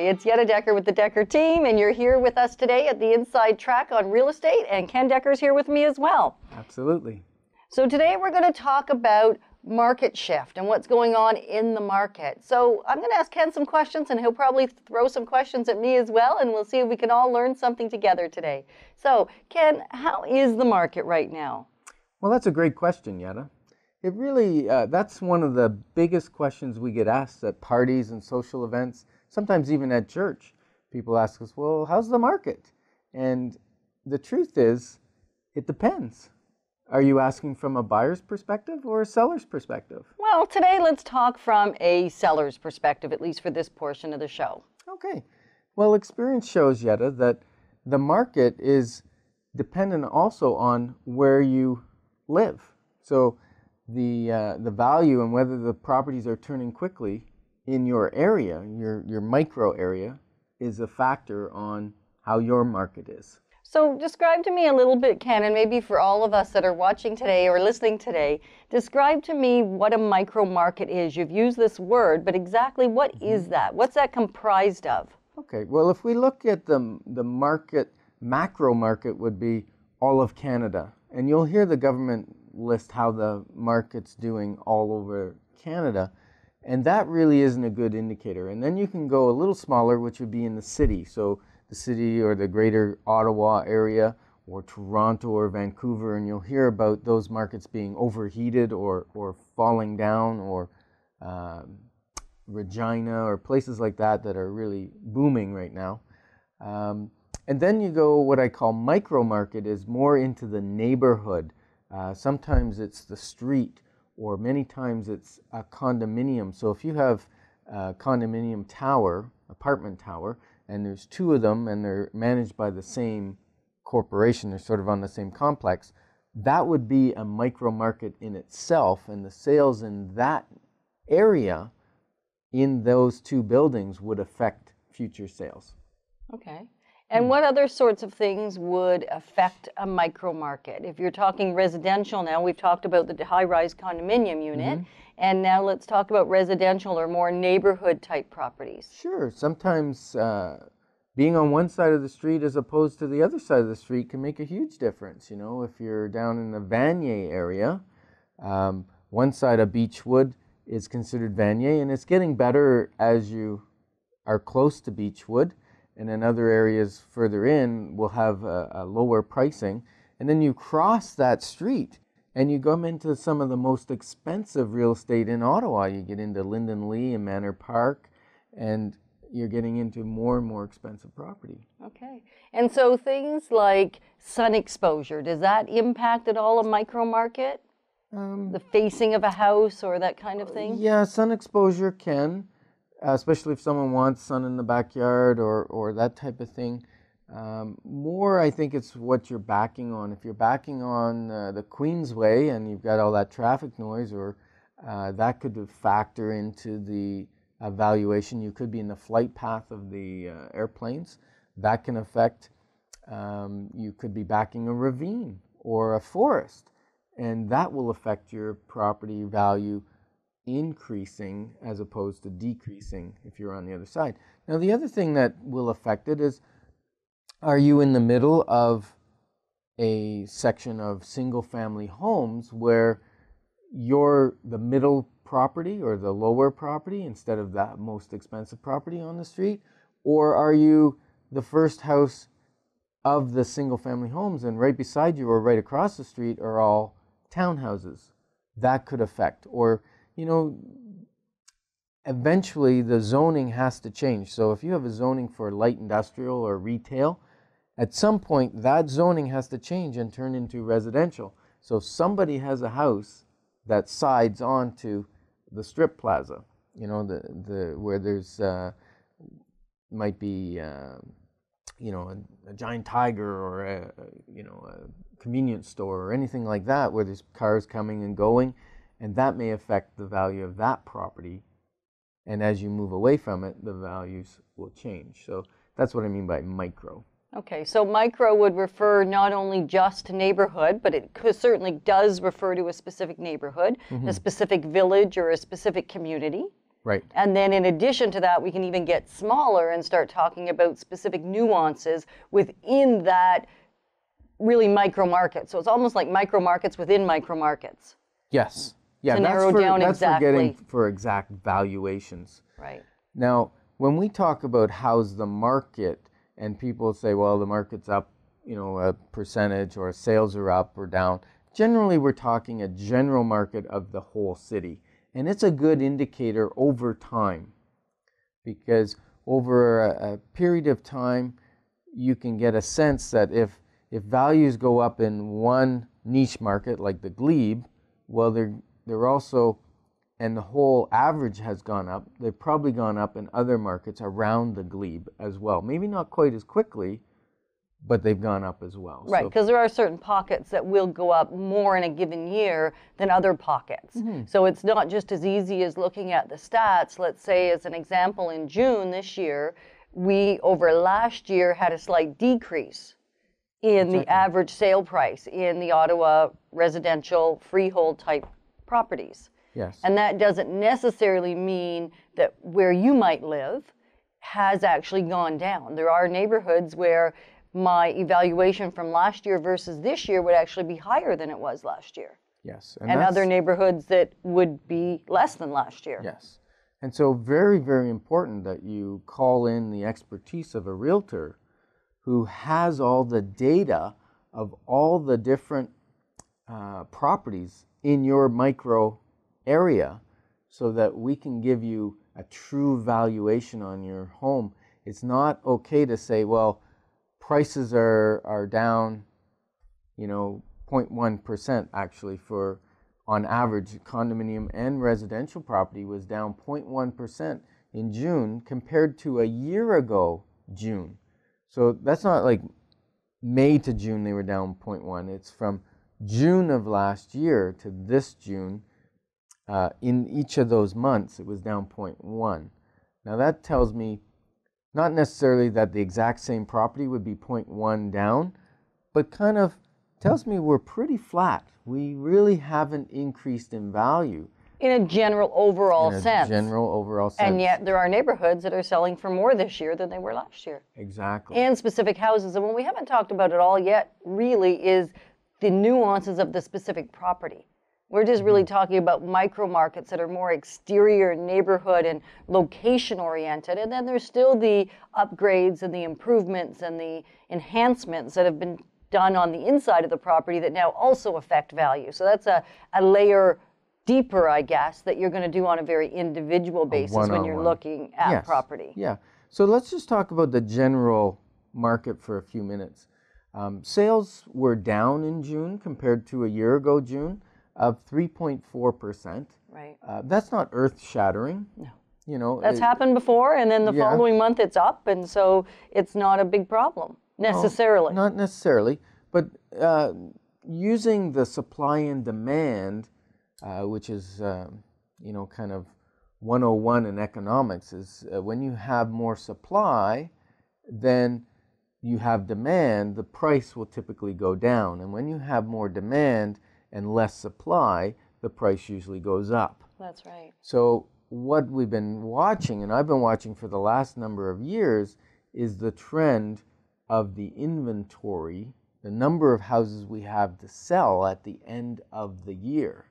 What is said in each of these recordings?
it's Yetta Decker with the Decker team, and you're here with us today at the Inside Track on real estate, and Ken Decker's here with me as well. Absolutely. So today we're going to talk about market shift and what's going on in the market. So I'm going to ask Ken some questions, and he'll probably throw some questions at me as well, and we'll see if we can all learn something together today. So Ken, how is the market right now? Well, that's a great question, Yetta. It really, that's one of the biggest questions we get asked at parties and social events, sometimes even at church. People ask us, well, how's the market? And the truth is, it depends. Are you asking from a buyer's perspective or a seller's perspective? Well, today let's talk from a seller's perspective, at least for this portion of the show. Okay. Well, experience shows, Yetta, that the market is dependent also on where you live. So the value and whether the properties are turning quickly in your area, your micro area, is a factor on how your market is. So describe to me a little bit, Ken, and maybe for all of us that are watching today or listening today, describe to me what a micro market is. You've used this word, but exactly what is that? What's that comprised of? Okay, well, if we look at the market, macro market would be all of Canada. And you'll hear the government list how the market's doing all over Canada. And that really isn't a good indicator. And then you can go a little smaller, which would be in the city. So the city or the greater Ottawa area or Toronto or Vancouver. And you'll hear about those markets being overheated or falling down, or Regina or places like that that are really booming right now. And then you go, what I call micro market is more into the neighborhood. Sometimes it's the street, or many times it's a condominium. So if you have a condominium tower, apartment tower, and there's two of them and they're managed by the same corporation, they're sort of on the same complex, that would be a micro market in itself, and the sales in that area in those two buildings would affect future sales. Okay. And what other sorts of things would affect a micro market? If you're talking residential now, we've talked about the high-rise condominium unit, and now let's talk about residential or more neighborhood type properties. Sure. Sometimes being on one side of the street as opposed to the other side of the street can make a huge difference. You know, if you're down in the Vanier area, one side of Beechwood is considered Vanier, and it's getting better as you are close to Beechwood. And in other areas further in, will have a lower pricing. And then you cross that street and you come into some of the most expensive real estate in Ottawa. You get into Linden Lee and Manor Park, and you're getting into more and more expensive property. Okay. And so things like sun exposure, does that impact at all a micro market? The facing of a house or that kind of thing? Yeah, sun exposure can. Especially if someone wants sun in the backyard or that type of thing. More, I think it's what you're backing on. If you're backing on the Queensway and you've got all that traffic noise, or that could factor into the valuation. You could be in the flight path of the airplanes. That can affect. You could be backing a ravine or a forest, and that will affect your property value increasing as opposed to decreasing if you're on the other side. Now, the other thing that will affect it is, are you in the middle of a section of single-family homes where you're the middle property or the lower property instead of that most expensive property on the street? Or are you the first house of the single-family homes, and right beside you or right across the street are all townhouses? That could affect. Or you know, eventually the zoning has to change. So if you have a zoning for light industrial or retail, at some point that zoning has to change and turn into residential. So if somebody has a house that sides onto the strip plaza, you know, the where there's might be you know, a giant Tiger or a convenience store or anything like that, where there's cars coming and going. And that may affect the value of that property. And as you move away from it, the values will change. So that's what I mean by micro. Okay, so micro would refer not only just to neighborhood, but it certainly does refer to a specific neighborhood, a specific village or a specific community. Right. And then in addition to that, we can even get smaller and start talking about specific nuances within that really micro market. So it's almost like micro markets within micro markets. Yes. Yeah, To narrow down that's exactly. for getting for exact valuations. Right. Now, when we talk about how's the market, and people say, well, the market's up, a percentage, or sales are up or down, generally we're talking a general market of the whole city. And it's a good indicator over time, because over a period of time, you can get a sense that if values go up in one niche market like the glebe, well, they're also, and the whole average has gone up, they've probably gone up in other markets around the glebe as well. Maybe not quite as quickly, but they've gone up as well. Right, because there are certain pockets that will go up more in a given year than other pockets. So it's not just as easy as looking at the stats. Let's say, as an example, in June this year, we, over last year, had a slight decrease in the average sale price in the Ottawa residential freehold type properties. Yes. And that doesn't necessarily mean that where you might live has actually gone down. There are neighborhoods where my evaluation from last year versus this year would actually be higher than it was last year. Yes. And other neighborhoods that would be less than last year. Yes. And so very, very important that you call in the expertise of a realtor who has all the data of all the different properties in your micro area, so that we can give you a true valuation on your home. It's not okay to say, well, prices are down, 0.1% actually for, on average, condominium and residential property was down 0.1% in June compared to a year ago, June. So that's not like May to June they were down 0.1. It's from June of last year to this June. In each of those months, it was down 0.1. Now that tells me not necessarily that the exact same property would be 0.1 down, but kind of tells me we're pretty flat. We really haven't increased in value. In a general overall sense. General overall sense. And yet there are neighborhoods that are selling for more this year than they were last year. Exactly. And specific houses. And what we haven't talked about at all yet really is the nuances of the specific property. We're just really talking about micro markets that are more exterior neighborhood and location oriented. And then there's still the upgrades and the improvements and the enhancements that have been done on the inside of the property that now also affect value. So that's a layer deeper, I guess, that you're going to do on a very individual basis when you're looking at property. Yeah. So let's just talk about the general market for a few minutes. Sales were down in June compared to a year ago, June, of 3.4%. Right. That's not earth-shattering. No. That's happened before, and then the following month it's up, and so it's not a big problem necessarily. Not necessarily, but using the supply and demand, which is kind of 101 in economics, is when you have more supply, then you have demand, the price will typically go down. And when you have more demand and less supply, the price usually goes up. That's right. So what we've been watching, and I've been watching for the last number of years, is the trend of the inventory, the number of houses we have to sell at the end of the year.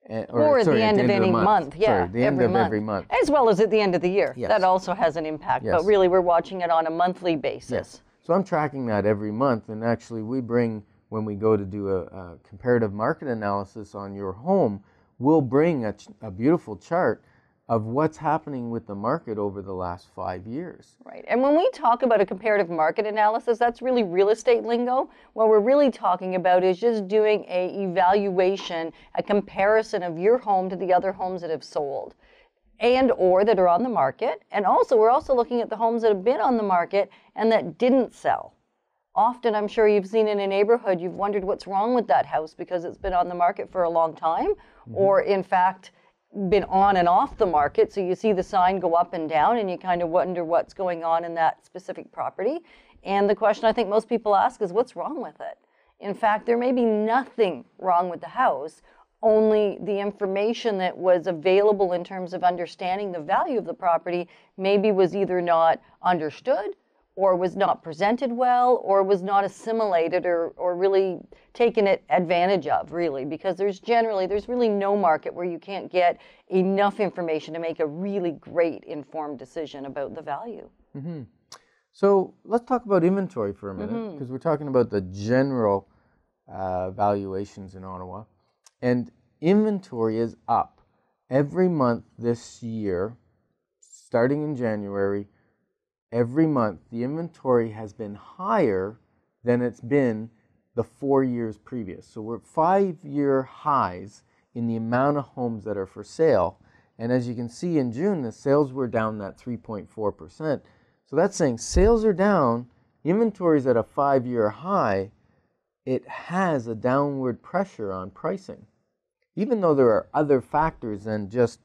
Or at the end of any month. Yeah, the end of every month. As well as at the end of the year. Yes. That also has an impact, Yes. but really we're watching it on a monthly basis. Yes. So I'm tracking that every month, and actually we bring, when we go to do a comparative market analysis on your home, we'll bring a beautiful chart of what's happening with the market over the last 5 years. Right. And when we talk about a comparative market analysis, that's really real estate lingo. What we're really talking about is just doing a evaluation, a comparison of your home to the other homes that have sold and or that are on the market. And also, we're also looking at the homes that have been on the market and that didn't sell. Often, I'm sure you've seen in a neighborhood, you've wondered what's wrong with that house because it's been on the market for a long time, or in fact, been on and off the market. So you see the sign go up and down and you kind of wonder what's going on in that specific property. And the question I think most people ask is, what's wrong with it? In fact, there may be nothing wrong with the house. only the information that was available in terms of understanding the value of the property maybe was either not understood or was not presented well or was not assimilated or really taken advantage of, really, because there's really no market where you can't get enough information to make a really great informed decision about the value. Mm-hmm. So let's talk about inventory for a minute, because we're talking about the general valuations in Ottawa. And inventory is up every month this year, starting in January. Every month, the inventory has been higher than it's been the 4 years previous. So we're at 5-year highs in the amount of homes that are for sale. And as you can see in June, the sales were down that 3.4%. So that's saying sales are down, inventory is at a 5-year high. It has a downward pressure on pricing, even though there are other factors than just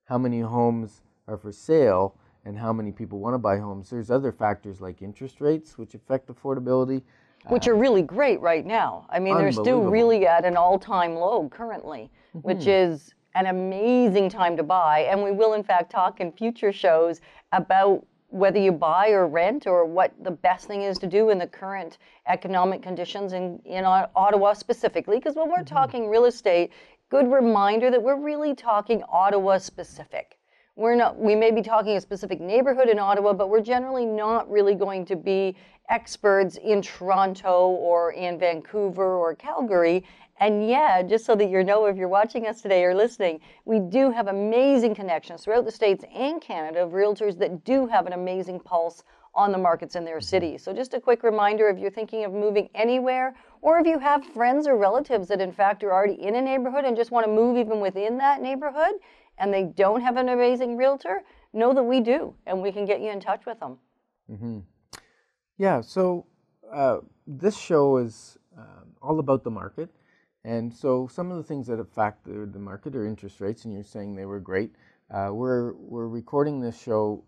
how many homes are for sale and how many people want to buy homes. There's other factors like interest rates, which affect affordability. Which are really great right now. I mean, they're still really at an all-time low currently, which is an amazing time to buy. And we will, in fact, talk in future shows about whether you buy or rent or what the best thing is to do in the current economic conditions in Ottawa specifically. Because when we're talking real estate, good reminder that we're really talking Ottawa specific. We may be talking a specific neighborhood in Ottawa, but we're generally not really going to be experts in Toronto or in Vancouver or Calgary. And yeah, just so that you know, if you're watching us today or listening, we do have amazing connections throughout the States and Canada of realtors that do have an amazing pulse on the markets in their cities. So just a quick reminder, if you're thinking of moving anywhere, or if you have friends or relatives that in fact are already in a neighborhood and just want to move even within that neighborhood, and they don't have an amazing realtor, know that we do, and we can get you in touch with them. Mm-hmm. Yeah, so this show is all about the market. And so some of the things that affect the market are interest rates, and you're saying they were great. We're recording this show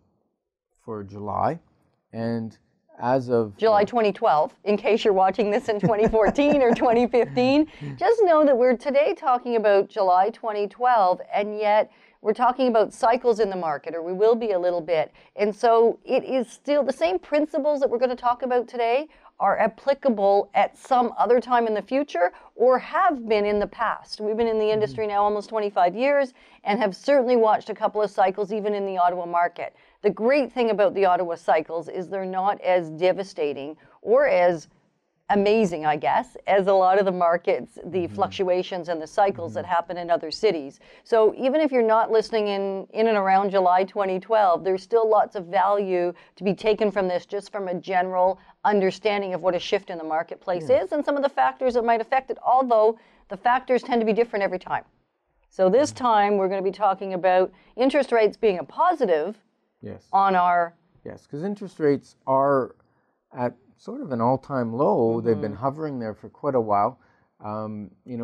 for July, and as of July 2012, in case you're watching this in 2014 or 2015, just know that we're today talking about July 2012, and yet we're talking about cycles in the market, or we will be a little bit. And so it is still the same principles that we're going to talk about today are applicable at some other time in the future or have been in the past. We've been in the industry now almost 25 years and have certainly watched a couple of cycles even in the Ottawa market. The great thing about the Ottawa cycles is they're not as devastating or as amazing, I guess, as a lot of the markets, the fluctuations and the cycles that happen in other cities. So even if you're not listening in and around July 2012, there's still lots of value to be taken from this, just from a general understanding of what a shift in the marketplace is and some of the factors that might affect it, although the factors tend to be different every time. So this time we're going to be talking about interest rates being a positive on our... Yes, because interest rates are at sort of an all-time low. They've been hovering there for quite a while.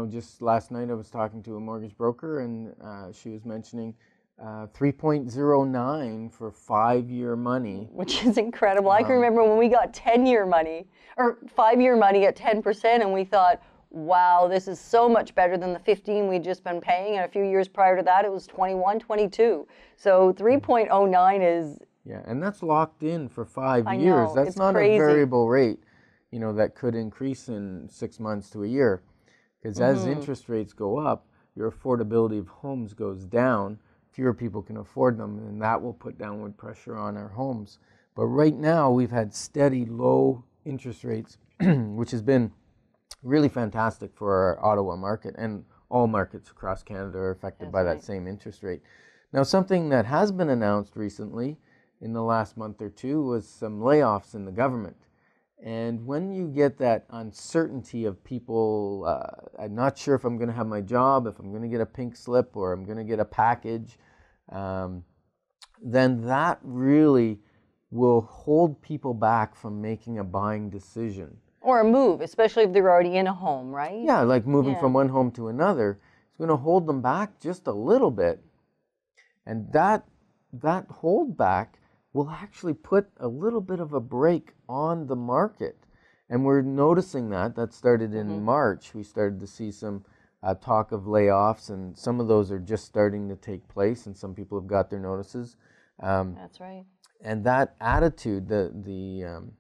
Just last night I was talking to a mortgage broker, and she was mentioning 3.09 for 5-year money. Which is incredible. I can remember when we got 10-year money, or 5-year money at 10%, and we thought, wow, this is so much better than the 15 we'd just been paying. And a few years prior to that, it was 21, 22. So 3.09 is... Yeah, and that's locked in for 5 I years. know, That's it's not crazy. a variable rate, that could increase in 6 months to a year. Because as interest rates go up, your affordability of homes goes down. Fewer people can afford them, and that will put downward pressure on our homes. But right now, we've had steady low interest rates, which has been really fantastic for our Ottawa market, and all markets across Canada are affected by that same interest rate. Now, something that has been announced recently in the last month or two was some layoffs in the government. And when you get that uncertainty of people, I'm not sure if I'm going to have my job, if I'm going to get a pink slip, or I'm going to get a package, then that really will hold people back from making a buying decision. Or a move, especially if they're already in a home, right? Yeah, like moving from one home to another. It's going to hold them back just a little bit. And that holdback will actually put a little bit of a brake on the market. And we're noticing that. That started in March. We started to see some talk of layoffs, and some of those are just starting to take place, and some people have got their notices. That's right. And that attitude, the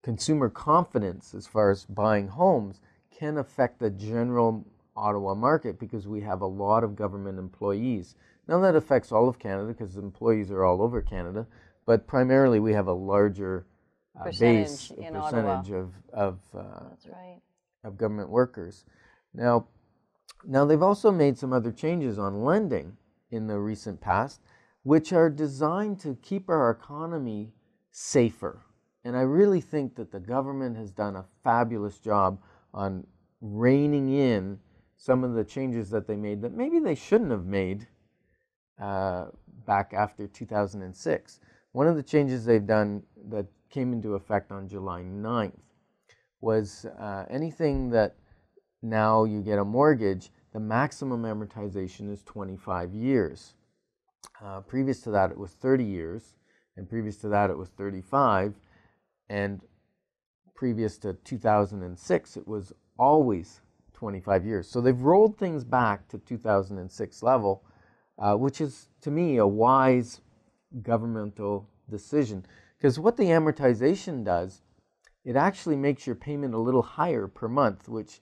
consumer confidence as far as buying homes, can affect the general Ottawa market because we have a lot of government employees. Now that affects all of Canada because employees are all over Canada, but primarily we have a larger base, in percentage That's right. of government workers. Now they've also made some other changes on lending in the recent past, which are designed to keep our economy safer. And I really think that the government has done a fabulous job on reining in some of the changes that they made that maybe they shouldn't have made back after 2006. One of the changes they've done that came into effect on July 9th was anything that now you get a mortgage, the maximum amortization is 25 years. Previous to that, it was 30 years, and previous to that, it was 35, and previous to 2006, it was always 25 years. So they've rolled things back to 2006 level, which is, to me, a wise governmental decision. Because what the amortization does, it actually makes your payment a little higher per month, which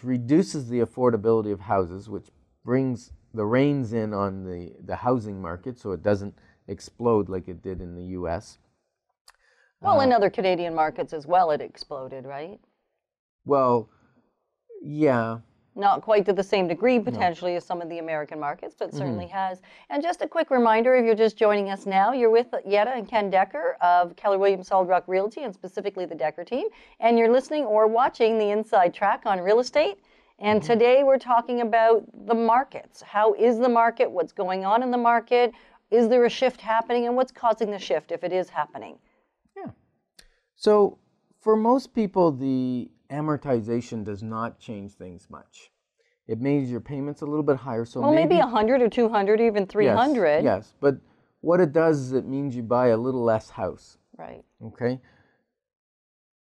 reduces the affordability of houses, which brings the reins in on the housing market so it doesn't explode like it did in the U.S. Well, in other Canadian markets as well, it exploded, right? Well, yeah. Not quite to the same degree, potentially, as some of the American markets, but certainly has. And just a quick reminder, if you're just joining us now, you're with Yetta and Ken Decker of Keller Williams Solid Rock Realty, and specifically the Decker team. And you're listening or watching the Inside Track on real estate. And today we're talking about the markets. How is the market? What's going on in the market? Is there a shift happening? And what's causing the shift if it is happening? Yeah. So for most people, the amortization does not change things much. It makes your payments a little bit higher. So well, maybe 100 or 200, even 300. Yes, but what it does is it means you buy a little less house. Right. Okay?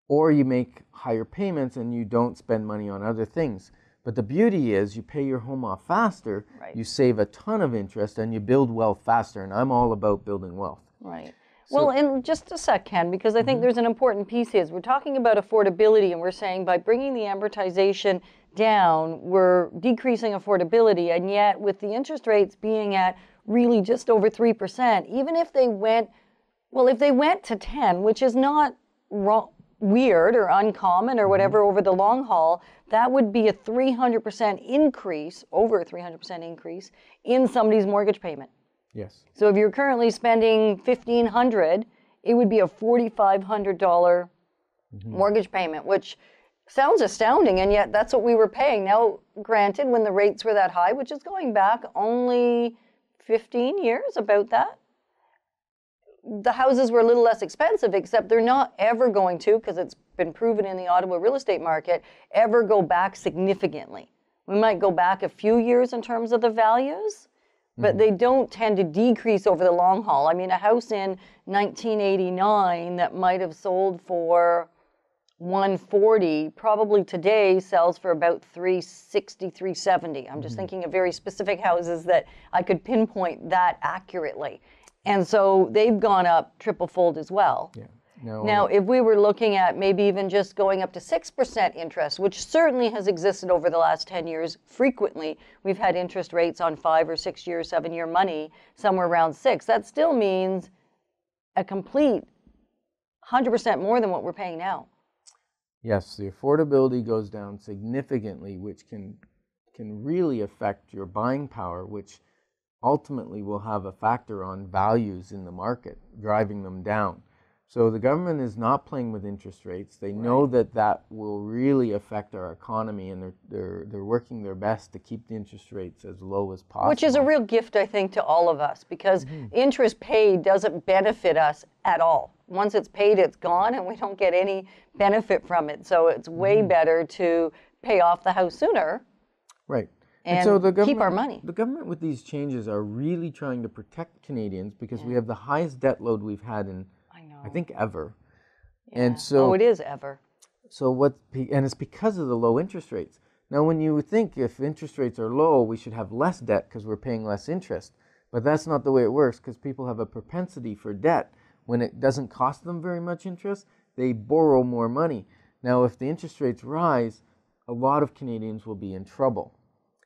Or you make higher payments and you don't spend money on other things. But the beauty is you pay your home off faster, right. You save a ton of interest, and you build wealth faster. And I'm all about building wealth. Right. Well, in just a sec, Ken, because I think there's an important piece here. We're talking about affordability, and we're saying by bringing the amortization down, we're decreasing affordability, and yet with the interest rates being at really just over 3%, even if they went, well, if they went to 10, which is not weird or uncommon or whatever over the long haul, that would be a 300% increase, over a 300% increase in somebody's mortgage payment. Yes. So if you're currently spending $1,500, it would be a $4,500 mortgage payment, which sounds astounding, and yet that's what we were paying. Now, granted, when the rates were that high, which is going back only 15 years, about that, the houses were a little less expensive, except they're not ever going to, because it's been proven in the Ottawa real estate market, ever go back significantly. We might go back a few years in terms of the values, but they don't tend to decrease over the long haul. I mean, a house in 1989 that might have sold for $140 probably today sells for about $360, $370. I'm just thinking of very specific houses that I could pinpoint that accurately. And so they've gone up triple-fold as well. Yeah. Now, if we were looking at maybe even just going up to 6% interest, which certainly has existed over the last 10 years frequently, we've had interest rates on 5 or 6 year, 7-year money somewhere around 6. That still means a complete 100% more than what we're paying now. Yes, the affordability goes down significantly, which can really affect your buying power, which ultimately will have a factor on values in the market, driving them down. So the government is not playing with interest rates. They know that will really affect our economy, and they're working their best to keep the interest rates as low as possible. Which is a real gift, I think, to all of us, because interest paid doesn't benefit us at all. Once it's paid, it's gone, and we don't get any benefit from it. So it's way better to pay off the house sooner. Right. And so the keep our money. The government with these changes are really trying to protect Canadians because we have the highest debt load we've had in, I think, ever. Yeah. And so it is ever. So and it's because of the low interest rates. Now, when you think if interest rates are low, we should have less debt because we're paying less interest. But that's not the way it works, because people have a propensity for debt. When it doesn't cost them very much interest, they borrow more money. Now, if the interest rates rise, a lot of Canadians will be in trouble.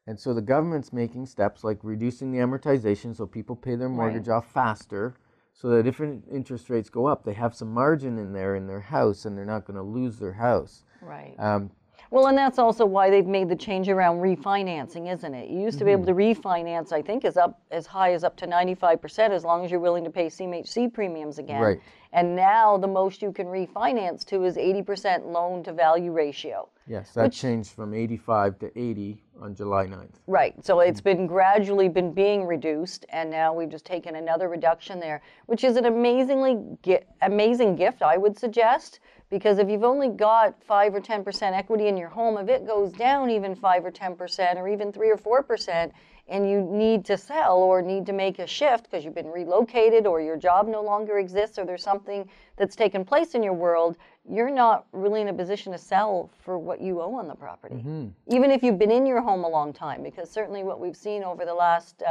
And so the government's making steps like reducing the amortization so people pay their mortgage off faster, so that if interest rates go up, they have some margin in there in their house and they're not going to lose their house. Right. Well, and that's also why they've made the change around refinancing, isn't it? You used to be able to refinance, I think, as high as up to 95% as long as you're willing to pay CMHC premiums again. Right. And now the most you can refinance to is 80% loan to value ratio. Yes, that changed from 85 to 80 on July 9th. Right. So it's been gradually being reduced, and now we've just taken another reduction there, which is an amazing gift, I would suggest. Because if you've only got 5 or 10% equity in your home, if it goes down even 5 or 10% or even 3 or 4%, and you need to sell or need to make a shift because you've been relocated or your job no longer exists or there's something that's taken place in your world, you're not really in a position to sell for what you owe on the property. Even if you've been in your home a long time, because certainly what we've seen over the last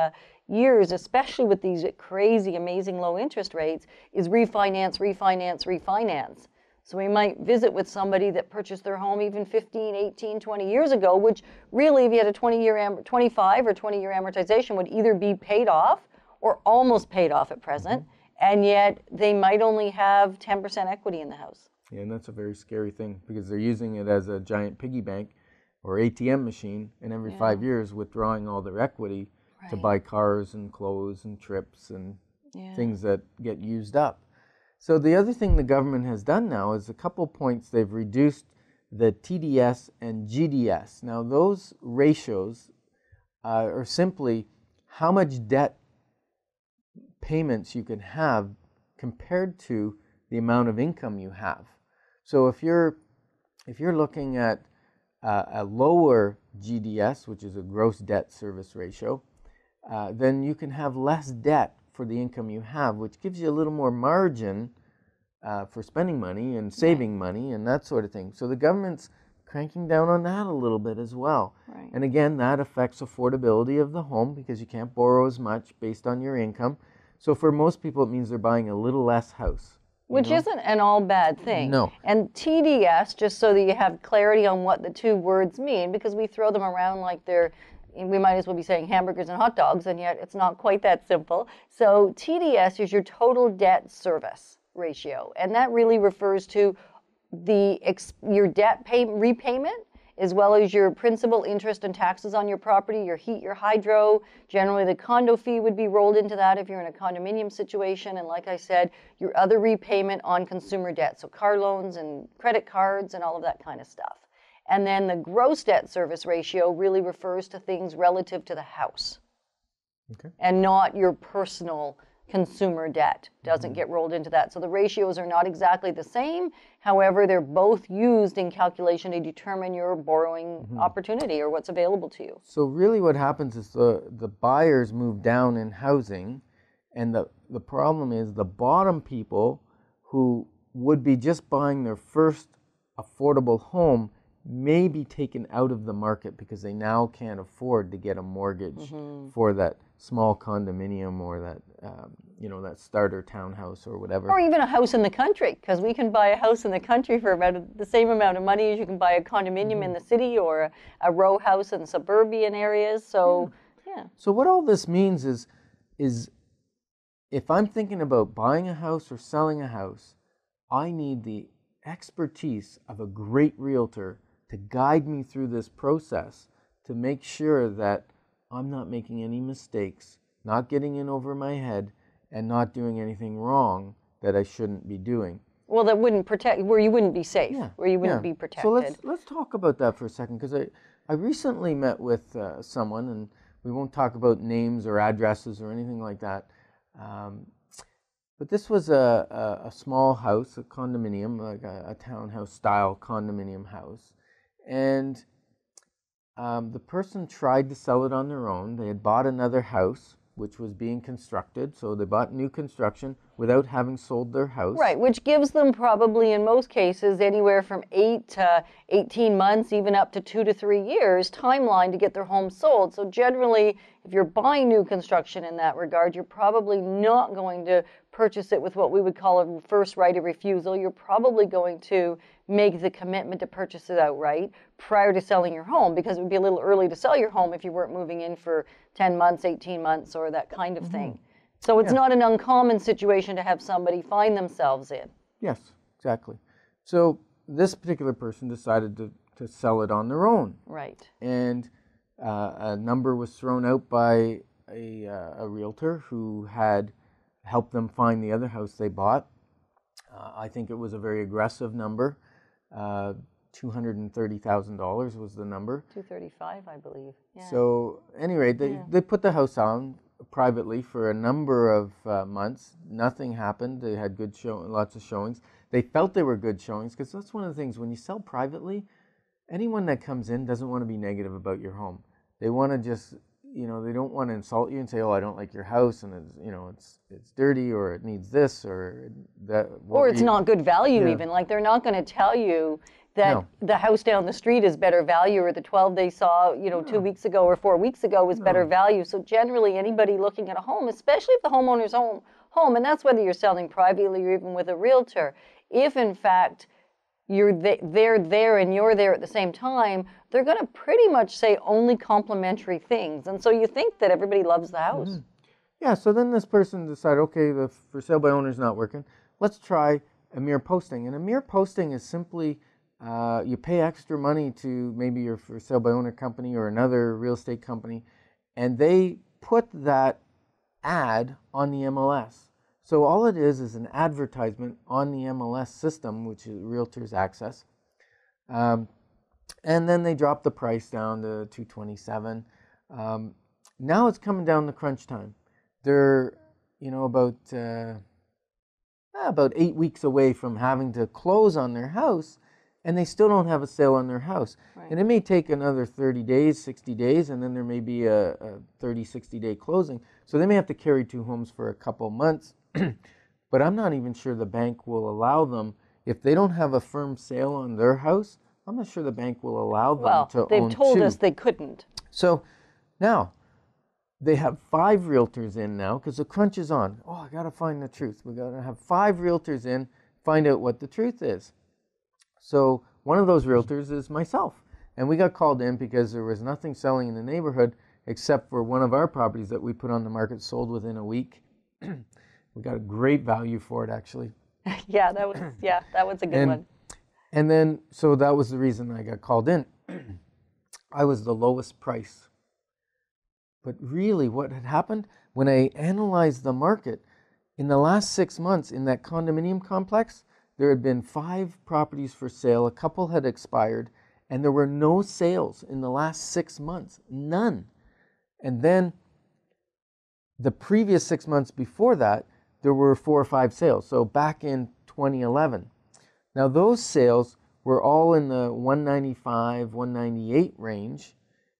years, especially with these crazy, amazing low interest rates, is refinance, refinance, refinance. So we might visit with somebody that purchased their home even 15, 18, 20 years ago, which really, if you had a 25 or 20-year amortization, would either be paid off or almost paid off at present, and yet they might only have 10% equity in the house. Yeah, and that's a very scary thing because they're using it as a giant piggy bank or ATM machine, and every 5 years withdrawing all their equity to buy cars and clothes and trips and things that get used up. So the other thing the government has done now is a couple points. They've reduced the TDS and GDS. Now those ratios are simply how much debt payments you can have compared to the amount of income you have. So if you're looking at a lower GDS, which is a gross debt service ratio, then you can have less debt for the income you have, which gives you a little more margin for spending money and saving money and that sort of thing. So the government's cranking down on that a little bit as well. Right. And again, that affects affordability of the home because you can't borrow as much based on your income. So for most people, it means they're buying a little less house. Which isn't an all bad thing. No. And TDS, just so that you have clarity on what the two words mean, because we throw them around like we might as well be saying hamburgers and hot dogs, and yet it's not quite that simple. So TDS is your total debt service ratio, and that really refers to your debt repayment, as well as your principal, interest, and taxes on your property, your heat, your hydro. Generally, the condo fee would be rolled into that if you're in a condominium situation, and like I said, your other repayment on consumer debt, so car loans and credit cards and all of that kind of stuff. And then the gross debt service ratio really refers to things relative to the house, and not your personal consumer debt. Doesn't get rolled into that. So the ratios are not exactly the same. However, they're both used in calculation to determine your borrowing opportunity or what's available to you. So really what happens is the buyers move down in housing, and the problem is the bottom people who would be just buying their first affordable home may be taken out of the market because they now can't afford to get a mortgage for that small condominium or that that starter townhouse or whatever. Or even a house in the country, because we can buy a house in the country for about the same amount of money as you can buy a condominium in the city or a row house in suburban areas. So, So what all this means is if I'm thinking about buying a house or selling a house, I need the expertise of a great realtor to guide me through this process to make sure that I'm not making any mistakes, not getting in over my head, and not doing anything wrong that I shouldn't be doing. Well, that wouldn't protect, where you wouldn't be safe, where you wouldn't be protected. So let's talk about that for a second, because I recently met with someone, and we won't talk about names or addresses or anything like that, but this was a small house, a condominium, like a townhouse-style condominium house, and the person tried to sell it on their own. They had bought another house which was being constructed. So they bought new construction without having sold their house. Right, which gives them probably in most cases anywhere from 8 to 18 months, even up to 2 to 3 years timeline to get their home sold. So generally, if you're buying new construction in that regard, you're probably not going to purchase it with what we would call a first right of refusal. You're probably going to make the commitment to purchase it outright prior to selling your home, because it would be a little early to sell your home if you weren't moving in for 10 months, 18 months, or that kind of thing. So it's not an uncommon situation to have somebody find themselves in. Yes, exactly. So this particular person decided to sell it on their own. Right. And a number was thrown out by a realtor who had helped them find the other house they bought. I think it was a very aggressive number. $230,000 was the number. 235, I believe. Yeah. So anyway, they put the house on privately for a number of months. Nothing happened. They had lots of showings. They felt they were good showings, because that's one of the things when you sell privately, anyone that comes in doesn't want to be negative about your home. They want to just, they don't want to insult you and say, "Oh, I don't like your house, and it's dirty, or it needs this, or that." Or it's not good value even. Like, they're not going to tell you that the house down the street is better value, or the 12 they saw, 2 weeks ago or 4 weeks ago was better value. So generally, anybody looking at a home, especially if the homeowner's home, and that's whether you're selling privately or even with a realtor, if in fact they're there and you're there at the same time, they're going to pretty much say only complimentary things. And so you think that everybody loves the house. Mm-hmm. Yeah, so then this person decided, okay, the for sale by owner is not working. Let's try a mere posting. And a mere posting is simply you pay extra money to maybe your for sale by owner company or another real estate company, and they put that ad on the MLS. So all it is an advertisement on the MLS system, which is Realtors Access. And then they drop the price down to $227. Now it's coming down to crunch time. They're, about 8 weeks away from having to close on their house, and they still don't have a sale on their house. Right. And it may take another 30 days, 60 days, and then there may be a 30, 60-day closing. So they may have to carry 2 homes for a couple months. But I'm not even sure the bank will allow them, if they don't have a firm sale on their house, I'm not sure the bank will allow them to own 2. Well, they've told us they couldn't. So now they have 5 realtors in now, because the crunch is on. Oh, I got to find the truth. We got to have 5 realtors in, find out what the truth is. So one of those realtors is myself. And we got called in because there was nothing selling in the neighborhood except for one of our properties that we put on the market, sold within a week. We got a great value for it, actually. that was a good one. And then, so that was the reason I got called in. I was the lowest price. But really what had happened, when I analyzed the market, in the last 6 months in that condominium complex, there had been 5 properties for sale, a couple had expired, and there were no sales in the last 6 months, none. And then the previous 6 months before that, there were 4 or 5 sales. So back in 2011. Now those sales were all in the 195, 198 range.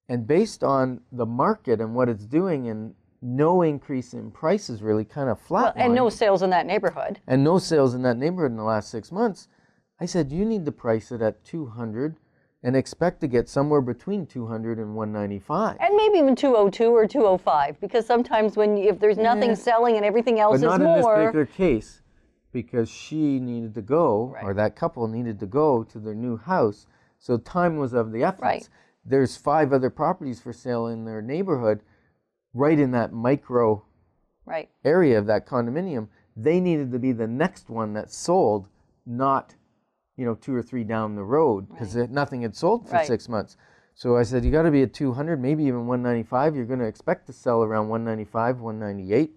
And based on the market and what it's doing, and no increase in prices, really kind of flat. And no sales in that neighborhood. And no sales in that neighborhood in the last 6 months. I said, you need to price it at 200 and expect to get somewhere between 200 and 195. And maybe even 202 or 205, because sometimes if there's nothing selling and everything else is more. But not in this particular case, because she needed to go, or that couple needed to go to their new house, so time was of the essence. Right. There's 5 other properties for sale in their neighborhood, right in that micro area of that condominium. They needed to be the next one that sold, not 2 or 3 down the road, because nothing had sold for 6 months. So I said, you got to be at 200, maybe even 195. You're going to expect to sell around 195, 198.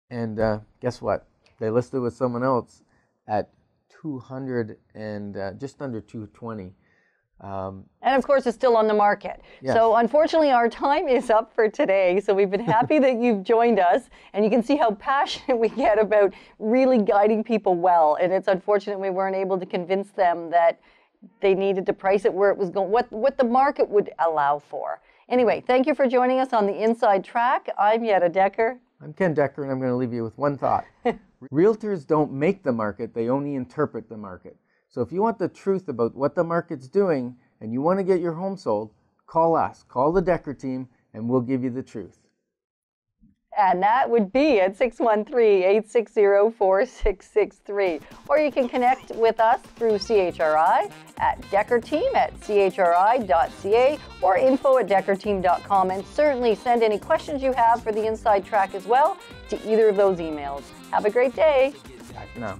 And guess what? They listed with someone else at 200 and just under 220. And of course, it's still on the market. Yes. So unfortunately, our time is up for today. So we've been happy that you've joined us. And you can see how passionate we get about really guiding people well. And it's unfortunate we weren't able to convince them that they needed to price it where it was going, what the market would allow for. Anyway, thank you for joining us on the Inside Track. I'm Yetta Decker. I'm Ken Decker, and I'm going to leave you with one thought. Realtors don't make the market, they only interpret the market. So if you want the truth about what the market's doing and you want to get your home sold, call us, call the Decker team, and we'll give you the truth. And that would be at 613-860-4663. Or you can connect with us through CHRI at deckerteam@chri.ca or info@deckerteam.com. And certainly send any questions you have for the Inside Track as well to either of those emails. Have a great day. Bye for now.